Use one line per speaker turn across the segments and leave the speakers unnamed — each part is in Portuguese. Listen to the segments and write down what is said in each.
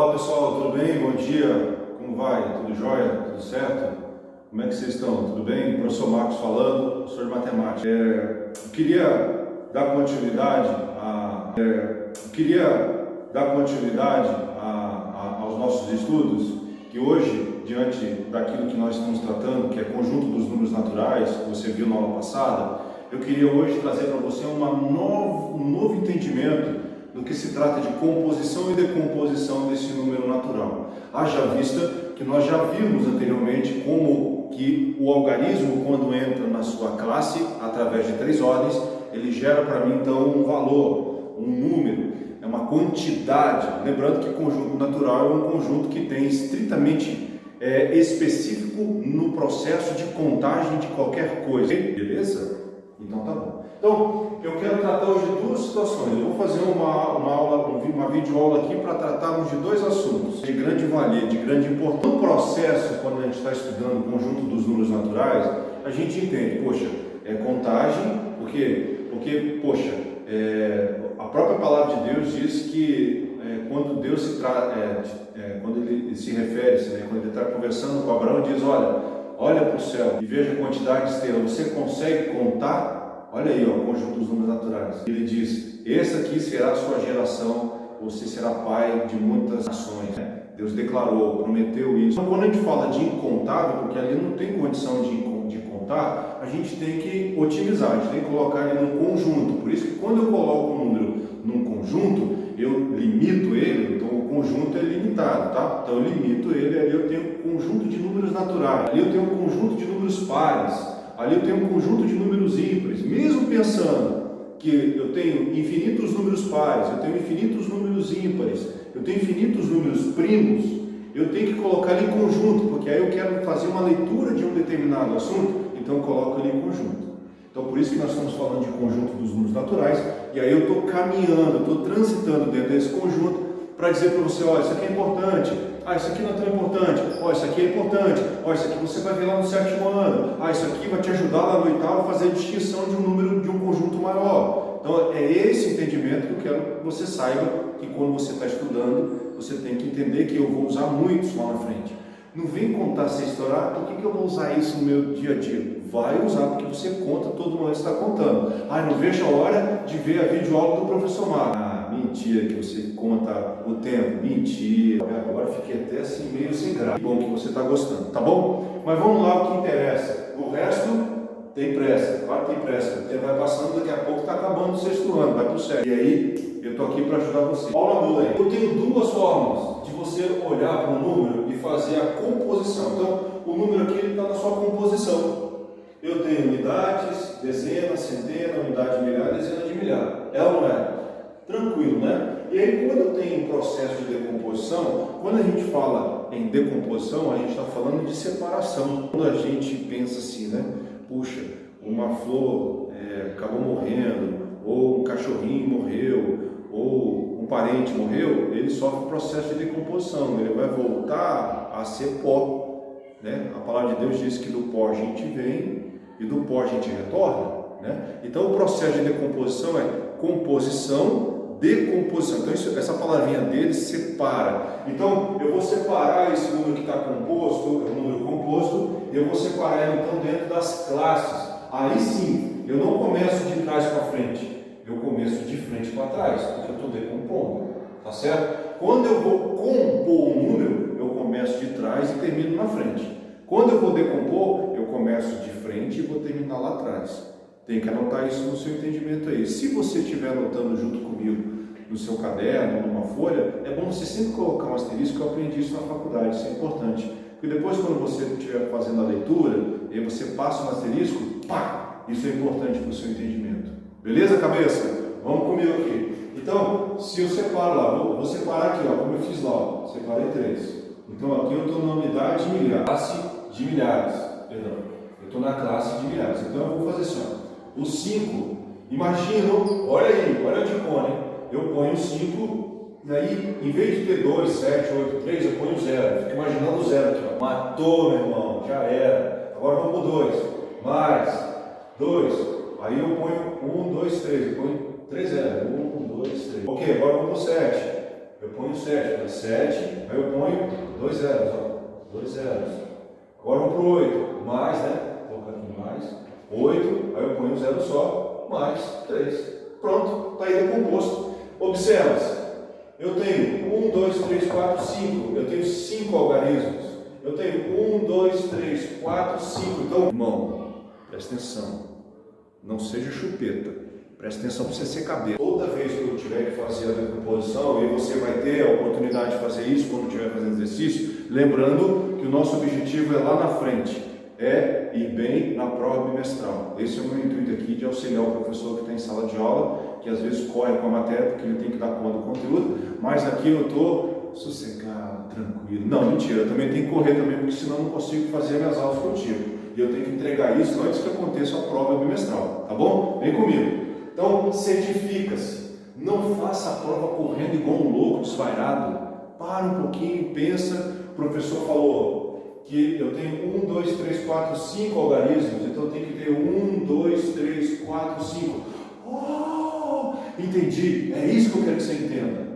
Olá pessoal, tudo bem? Bom dia, como vai? Tudo jóia? Tudo certo? Como é que vocês estão? Tudo bem? Professor Marcos falando, professor de matemática. Eu queria dar continuidade aos nossos estudos, que hoje, diante daquilo que nós estamos tratando, que é conjunto dos números naturais, que você viu na aula passada, eu queria hoje trazer para você um novo entendimento do que se trata de composição e decomposição desse número natural. Haja vista que nós já vimos anteriormente como que o algarismo, quando entra na sua classe, através de 3 ordens, ele gera para mim então um valor, um número, é uma quantidade. Lembrando que conjunto natural é um conjunto que tem estritamente específico no processo de contagem de qualquer coisa. Beleza? Então tá bom. Então, eu quero tratar hoje de 2 situações. Eu vou fazer uma videoaula aqui para tratarmos de 2 assuntos de grande valia, de grande importância. No processo, quando a gente está estudando o conjunto dos números naturais, a gente entende, poxa, é contagem, porque poxa, a própria palavra de Deus diz que quando Deus quando ele se refere, quando ele está conversando com Abraão, ele diz, olha para o céu e veja a quantidade de estrelas, você consegue contar? Olha aí, o conjunto dos números naturais. Ele diz, essa aqui será a sua geração, você será pai de muitas nações. Deus declarou, prometeu isso. Então, quando a gente fala de incontável, porque ali não tem condição de contar, a gente tem que otimizar, a gente tem que colocar ele num conjunto. Por isso que quando eu coloco um número num conjunto, eu limito ele, então o conjunto é limitado, tá? Então eu limito ele, ali eu tenho um conjunto de números naturais, ali eu tenho um conjunto de números pares, ali eu tenho um conjunto de números ímpares. Mesmo pensando que eu tenho infinitos números pares, eu tenho infinitos números ímpares, eu tenho infinitos números primos, eu tenho que colocar ele em conjunto, porque aí eu quero fazer uma leitura de um determinado assunto, então eu coloco ele em conjunto. Então por isso que nós estamos falando de conjunto dos números naturais, e aí eu estou caminhando, estou transitando dentro desse conjunto para dizer para você, olha, isso aqui é importante, isso aqui não é tão importante, isso aqui é importante, isso aqui você vai ver lá no 7º ano, isso aqui vai te ajudar lá no 8º a fazer a distinção de um número, de um conjunto maior. Então é esse entendimento que eu quero que você saiba, que quando você está estudando, você tem que entender que eu vou usar muitos lá na frente. Não vem contar essa história, por que eu vou usar isso no meu dia a dia? Vai usar, porque você conta, todo mundo está contando. Não vejo a hora de ver a videoaula do professor Marcos. Mentira que você conta o tempo, mentira. Agora fiquei até assim meio sem graça. Que bom que você está gostando, tá bom? Mas vamos lá, o que interessa. O resto tem pressa, claro que tem pressa. O tempo vai passando, daqui a pouco está acabando o 6º ano, vai para o 7º. E aí, eu estou aqui para ajudar você. Paula Mula aí. Eu tenho 2 formas de você olhar para um número e fazer a composição. Então, o número aqui está na sua composição. Eu tenho unidades, dezenas, centena, unidade de milhar, dezena de milhar. É ou não é? Tranquilo, né? E aí, quando eu tenho um processo de decomposição, quando a gente fala em decomposição, a gente está falando de separação. Quando a gente pensa assim, né? Puxa, uma flor acabou morrendo, ou um cachorrinho morreu, ou um parente morreu, ele sofre o processo de decomposição, ele vai voltar a ser pó, né? A palavra de Deus diz que do pó a gente vem e do pó a gente retorna, né? Então o processo de decomposição é composição, decomposição. Então essa palavrinha dele separa. Então eu vou separar esse número que está composto, é um número composto, eu vou separar ele então dentro das classes. Aí sim, eu não começo de trás para frente, eu começo de frente para trás, porque eu estou decompondo, tá certo? Quando eu vou compor um número, eu começo de trás e termino na frente. Quando eu vou decompor, eu começo de frente e vou terminar lá atrás. Tem que anotar isso no seu entendimento aí. Se você estiver anotando junto comigo no seu caderno, numa folha, é bom você sempre colocar um asterisco, que eu aprendi isso na faculdade, isso é importante. Porque depois, quando você estiver fazendo a leitura, e aí você passa um asterisco, pá! Isso é importante para o seu entendimento. Beleza, cabeça? Vamos comigo aqui. Então, se eu separo lá, vou separar aqui, como eu fiz lá, separei 3. Então, aqui eu estou na unidade de milhares, classe de milhares, perdão. Eu estou na classe de milhares. Então, eu vou fazer assim, o 5, imagina, olha aí, olha de cone, eu ponho 5, e aí, em vez de ter 2, 7, 8, 3, eu ponho 0. Fico imaginando o 0 aqui, Matou, meu irmão, já era. Agora vamos para o 2, mais 2, aí eu ponho 1, 2, 3, eu ponho 3 0, 1, 2, 3. Ok, agora vamos para o 7. eu ponho 7. 7, aí eu ponho 2 zeros, ó. 2 zeros. Agora vamos para o 8, mais, né? Vou colocar aqui mais. 8, aí eu ponho um zero só, mais 3. Pronto, está aí decomposto. Observa, eu tenho 1, 2, 3, 4, 5. Eu tenho 5 algarismos. Eu tenho 1, 2, 3, 4, 5. Então, irmão, presta atenção. Não seja chupeta. Presta atenção para você ser cabeça. Toda vez que eu tiver que fazer a decomposição, e você vai ter a oportunidade de fazer isso quando estiver fazendo exercício, lembrando que o nosso objetivo é lá na frente, é ir bem na prova bimestral. Esse é o meu intuito aqui de auxiliar o professor que está em sala de aula, que às vezes corre com a matéria porque ele tem que dar conta do conteúdo, mas aqui eu estou sossegado, tranquilo. Não, mentira, eu também tenho que correr também, porque senão eu não consigo fazer minhas aulas contigo. E eu tenho que entregar isso antes que aconteça a prova bimestral, tá bom? Vem comigo. Então, certifica-se. Não faça a prova correndo igual um louco, desvairado. Para um pouquinho, pensa. O professor falou que eu tenho 1, 2, 3, 4, 5 algarismos, então eu tenho que ter 1, 2, 3, 4, 5. Oh, entendi. É isso que eu quero que você entenda.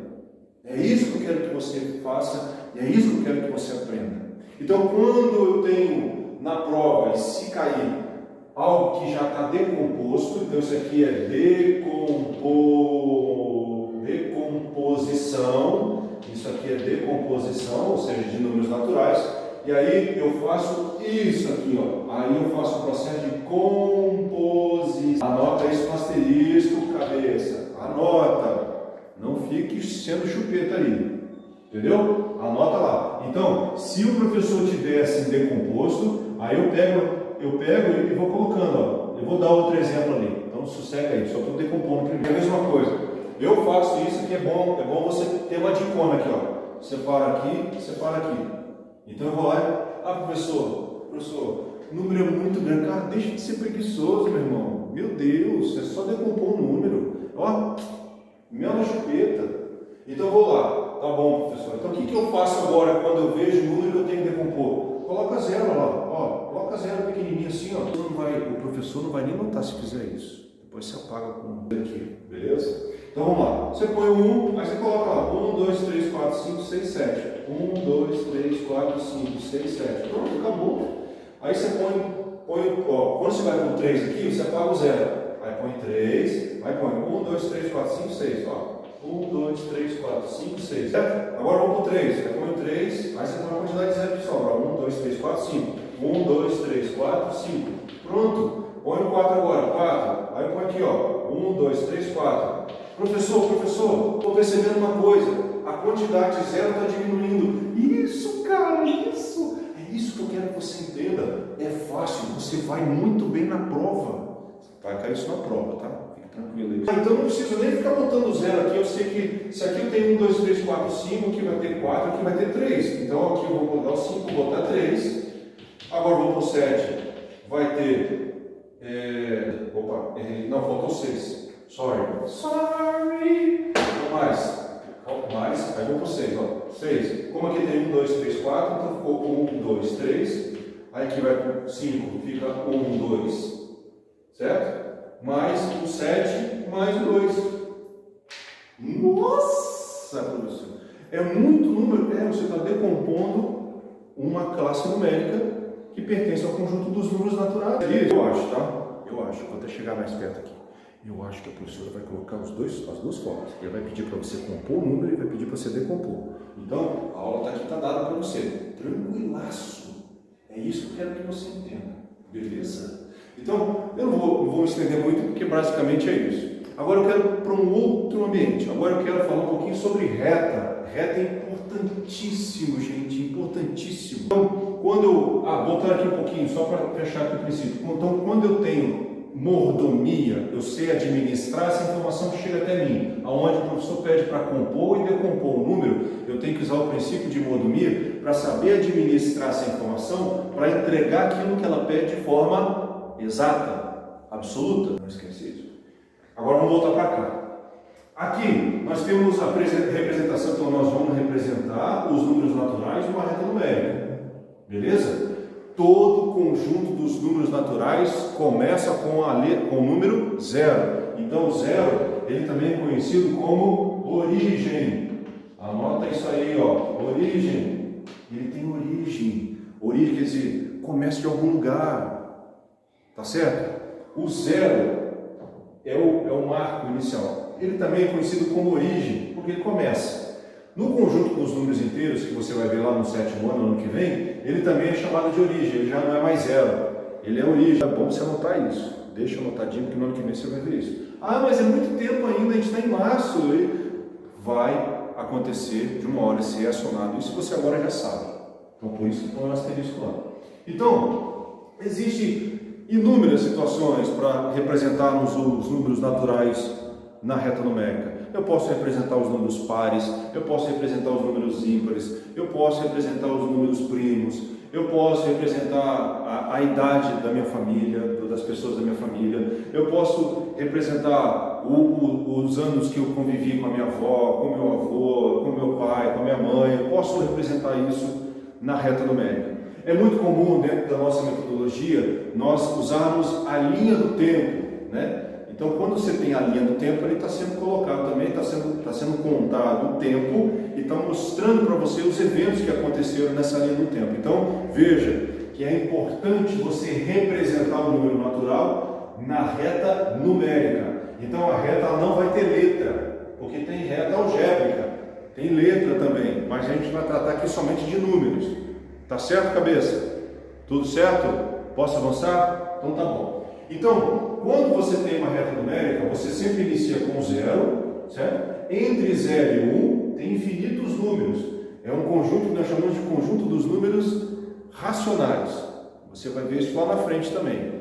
É isso que eu quero que você faça e é isso que eu quero que você aprenda. Então, quando eu tenho na prova, e se cair algo que já está decomposto, então isso aqui é decomposição, isso aqui é decomposição, ou seja, de números naturais, e aí eu faço isso aqui, ó. Aí eu faço o processo de composição. Anota isso no asterisco, cabeça. Anota. Não fique sendo chupeta aí. Entendeu? Anota lá. Então, se o professor te der assim decomposto, aí eu pego e vou colocando, ó. Eu vou dar outro exemplo ali. Então sossega aí, só estou decompondo primeiro. É a mesma coisa. Eu faço isso que é bom você ter uma dicona aqui, ó. Separa aqui, separa aqui. Então eu vou lá e, professor, o número é muito grande. Cara, deixa de ser preguiçoso, meu irmão. Meu Deus, é só decompor o número. Ó, mel na chupeta. Então eu vou lá. Tá bom, professor. Então o que eu faço agora quando eu vejo o número que eu tenho que decompor? Coloca zero lá, ó. Coloca zero pequenininho assim, ó. O professor não vai nem notar se fizer isso. Depois você apaga com aqui, beleza? Então vamos lá. Você põe o 1, aí você coloca lá 1, 2, 3, 4, 5, 6, 7. 1, 2, 3, 4, 5, 6, 7. Pronto, acabou. Aí você põe, ó. Quando você vai com 3 aqui, você apaga o zero. Aí põe 3, aí põe 1, 2, 3, 4, 5, 6, ó. 1, 2, 3, 4, 5, 6, certo? Agora vamos para o 3. Aí põe o 3, aí você põe a quantidade de zero que sobra. 1, 2, 3, 4, 5. 1, 2, 3, 4, 5. Pronto. Põe o 4 agora. 4. Aí põe aqui, ó. 1, 2, 3, 4. Professor, estou percebendo uma coisa. A quantidade de zero está diminuindo. Isso, cara, isso. É isso que eu quero que você entenda. É fácil, você vai muito bem na prova. Vai cair isso na prova, tá? Tranquilo aí. Então não preciso nem ficar botando zero aqui. Eu sei que se aqui eu tenho 1, 2, 3, 4, 5, aqui vai ter 4, aqui vai ter 3. Então aqui eu vou botar o 5, vou botar 3. Agora vou para o 7. Vai ter. Não, faltou 6. Sorry. Mais. Aí vou para o 6. Ó. 6. Como aqui tem 1, 2, 3, 4, então ficou 1, 2, 3. Aí aqui vai para o 5, fica 1, 2. Certo? Mais o 7, mais o 2. Nossa, professor! É muito número. Você está decompondo uma classe numérica que pertence ao conjunto dos números naturais. Eu acho, tá? Eu acho. Vou até chegar mais perto aqui. Eu acho que a professora vai colocar as duas formas. Ele vai pedir para você compor o número e vai pedir para você decompor. Então, a aula está dada para você. Tranquilaço. É isso que eu quero que você entenda. Beleza? Então, eu não vou me estender muito, porque basicamente é isso. Agora eu quero para um outro ambiente. Agora eu quero falar um pouquinho sobre reta. Reta é importantíssimo, gente, importantíssimo. Então, quando eu... voltar aqui um pouquinho, só para fechar aqui o princípio. Então, quando eu tenho mordomia, eu sei administrar essa informação que chega até mim. Aonde o professor pede para compor e decompor o número, eu tenho que usar o princípio de mordomia para saber administrar essa informação, para entregar aquilo que ela pede de forma exata, absoluta. Não esqueci isso. Agora vamos voltar para cá. Aqui nós temos a representação, então nós vamos representar os números naturais de uma reta numérica. Beleza? Todo conjunto dos números naturais começa com o número 0. Então o 0, ele também é conhecido como origem. Anota isso aí, ó. Origem. Ele tem origem. Origem quer dizer, começa de algum lugar. Tá certo? O zero é o marco inicial. Ele também é conhecido como origem, porque ele começa. No conjunto dos números inteiros, que você vai ver lá no 7º ano que vem, ele também é chamado de origem, ele já não é mais zero. Ele é origem. É bom você anotar isso. Deixa anotadinho, porque no ano que vem você vai ver isso. Ah, mas é muito tempo ainda, a gente está em março. Vai acontecer de uma hora ser acionado. Isso você agora já sabe. Então, por isso que põe um asterisco lá. Então, existem inúmeras situações para representarmos os números naturais na reta numérica. Eu posso representar os números pares, eu posso representar os números ímpares, eu posso representar os números primos, eu posso representar a idade da minha família, das pessoas da minha família, eu posso representar os anos que eu convivi com a minha avó, com o meu avô, com o meu pai, com a minha mãe, eu posso representar isso na reta numérica. É muito comum dentro da nossa metodologia nós usarmos a linha do tempo, né? Então, quando você tem a linha do tempo, ele está sendo colocado também, está sendo contado o tempo e está mostrando para você os eventos que aconteceram nessa linha do tempo. Então, veja que é importante você representar o número natural na reta numérica. Então, a reta não vai ter letra, porque tem reta algébrica, tem letra também, mas a gente vai tratar aqui somente de números. Tá certo, cabeça? Tudo certo? Posso avançar? Então tá bom. Então, quando você tem uma reta numérica, você sempre inicia com 0, certo? Entre 0 e 1 tem infinitos números. É um conjunto que nós chamamos de conjunto dos números racionais. Você vai ver isso lá na frente também,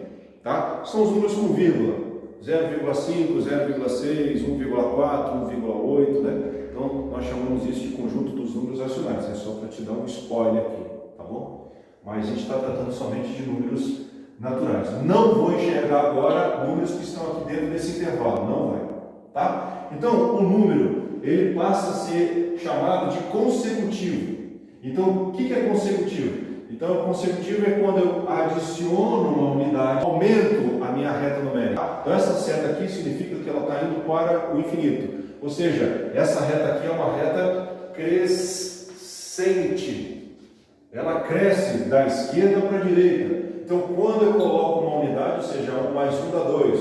tá? São os números com vírgula. 0,5, 0,6, 1,4, 1,8, né? Então, nós chamamos isso de conjunto dos números racionais. É só para te dar um spoiler aqui, tá bom? Mas a gente está tratando somente de números naturais. Não vou enxergar agora números que estão aqui dentro desse intervalo, não vai, tá? Então, o número, ele passa a ser chamado de consecutivo. Então, o que é consecutivo? Então, consecutivo é quando eu adiciono uma unidade, aumento a minha reta numérica. Então, essa seta aqui significa que ela está indo para o infinito. Ou seja, essa reta aqui é uma reta crescente. Ela cresce da esquerda para a direita. Então, quando eu coloco uma unidade, ou seja, 1 mais 1 dá 2.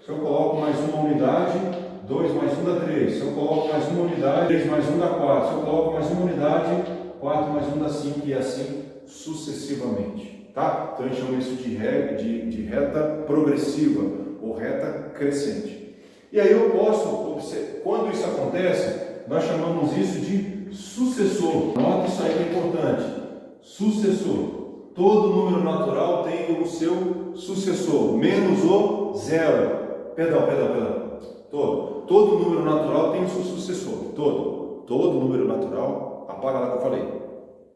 Se eu coloco mais uma unidade, 2 mais 1 dá 3. Se eu coloco mais uma unidade, 3 mais 1 dá 4. Se eu coloco mais uma unidade, 4 mais 1 dá 5 e assim sucessivamente. Tá? Então, a gente chama isso de reta progressiva ou reta crescente. E aí eu posso, quando isso acontece, nós chamamos isso de sucessor. Nota isso aí que é importante. Sucessor. Todo número natural tem o seu sucessor, menos o zero. Perdão. Todo número natural tem o seu sucessor. Todo número natural, apaga lá que eu falei.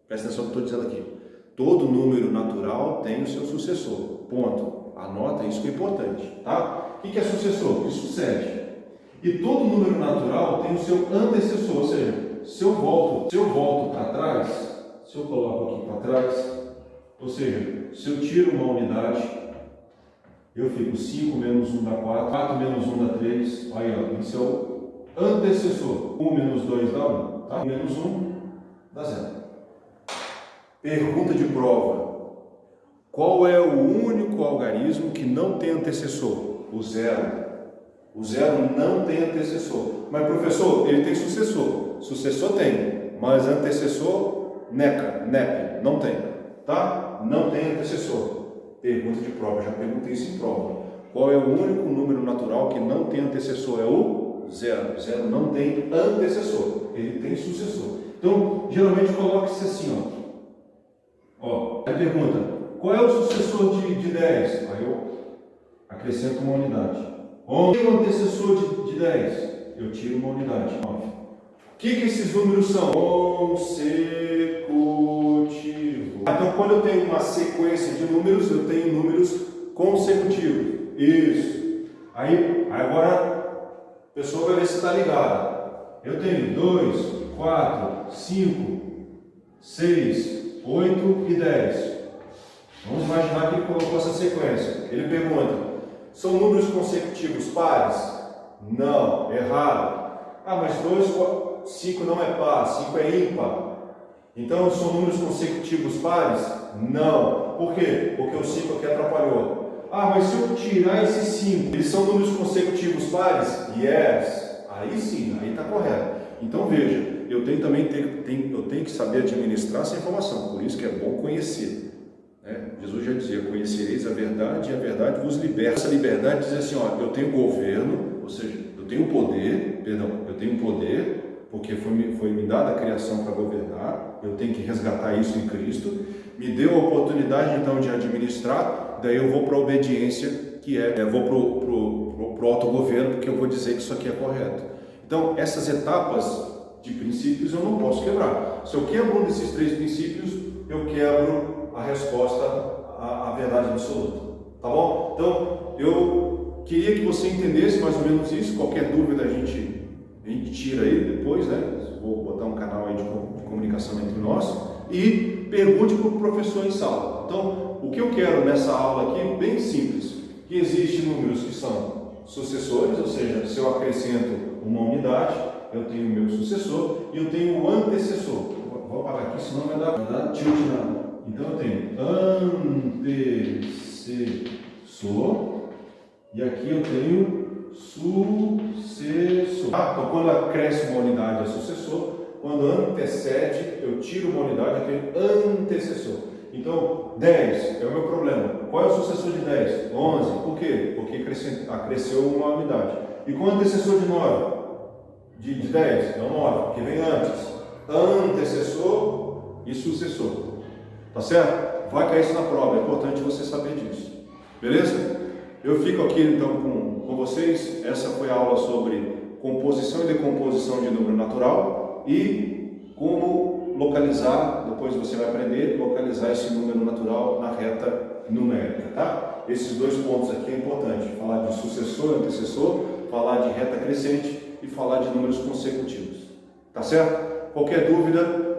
Presta atenção no que eu estou dizendo aqui. Todo número natural tem o seu sucessor. Ponto. Anota isso que é importante, tá? O que é sucessor? Que sucede. E todo número natural tem o seu antecessor, ou seja, se eu volto para trás, se eu coloco aqui para trás, ou seja, se eu tiro uma unidade, eu fico 5 menos 1 dá 4, 4 menos 1 dá 3, aí ó, isso é o antecessor. 1 menos 2 dá 1, tá? 1 menos 1 dá 0. Pergunta de prova. Qual é o único algarismo que não tem antecessor? O zero. O zero não tem antecessor. Mas, professor, ele tem sucessor. Sucessor tem, mas antecessor, nepe, não tem. Tá? Não tem antecessor. Pergunta de prova, já perguntei isso em prova. Qual é o único número natural que não tem antecessor? É o zero. Zero não tem antecessor, ele tem sucessor. Então, geralmente coloca-se assim, ó. Aí pergunta, qual é o sucessor de 10? Aí eu acrescento uma unidade. Onde é o antecessor de 10? Eu tiro uma unidade, 9. O que esses números são? Consecutivo. Então, quando eu tenho uma sequência de números, eu tenho números consecutivos. Isso. Aí agora, a pessoa vai ver se está ligada. Eu tenho 2, 4, 5, 6, 8 e 10. Vamos imaginar que ele colocou essa sequência. Ele pergunta, são números consecutivos pares? Não, errado. Ah, mas 5 não é par, 5 é ímpar. Então são números consecutivos pares? Não. Por quê? Porque o 5 aqui atrapalhou. Ah, mas se eu tirar esses 5, eles são números consecutivos pares? Yes. Aí sim, aí está correto. Então veja, eu tenho que saber administrar essa informação, por isso que é bom conhecer. Jesus já dizia, conhecereis a verdade e a verdade vos liberta. Essa liberdade diz assim, ó, eu tenho governo, ou seja, eu tenho poder, porque foi me dada a criação para governar, eu tenho que resgatar isso em Cristo, me deu a oportunidade então de administrar, daí eu vou para a obediência, que eu vou para o autogoverno, porque eu vou dizer que isso aqui é correto. Então, essas etapas de princípios eu não posso quebrar. Se eu quebro um desses 3 princípios, eu quebro a resposta à verdade absoluta, tá bom? Então, eu queria que você entendesse mais ou menos isso. Qualquer dúvida a gente tira aí depois, né? Vou botar um canal aí de comunicação entre nós e pergunte para o professor em sala. Então, o que eu quero nessa aula aqui, bem simples, que existem números que são sucessores, ou seja, se eu acrescento uma unidade, eu tenho o meu sucessor e eu tenho o antecessor. Vou apagar aqui, senão vai dar tilt na... Então eu tenho antecessor e aqui eu tenho sucessor. Então quando acresce uma unidade é sucessor, quando antecede, eu tiro uma unidade, eu tenho antecessor. Então 10 é o meu problema. Qual é o sucessor de 10? 11. Por quê? Porque acresceu uma unidade. E qual é o antecessor de 9? De 10? É o 9, porque vem antes. Antecessor e sucessor. Tá certo? Vai cair isso na prova, é importante você saber disso. Beleza? Eu fico aqui então com vocês. Essa foi a aula sobre composição e decomposição de número natural e como localizar, depois você vai aprender, localizar esse número natural na reta numérica, tá? Esses 2 pontos aqui é importante, falar de sucessor e antecessor, falar de reta crescente e falar de números consecutivos. Tá certo? Qualquer dúvida,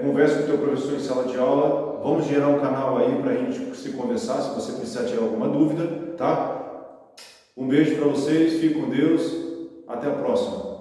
converse com o teu professor em sala de aula. Vamos gerar um canal aí para a gente se conversar, se você precisar tirar alguma dúvida, tá? Um beijo para vocês, fique com Deus, até a próxima.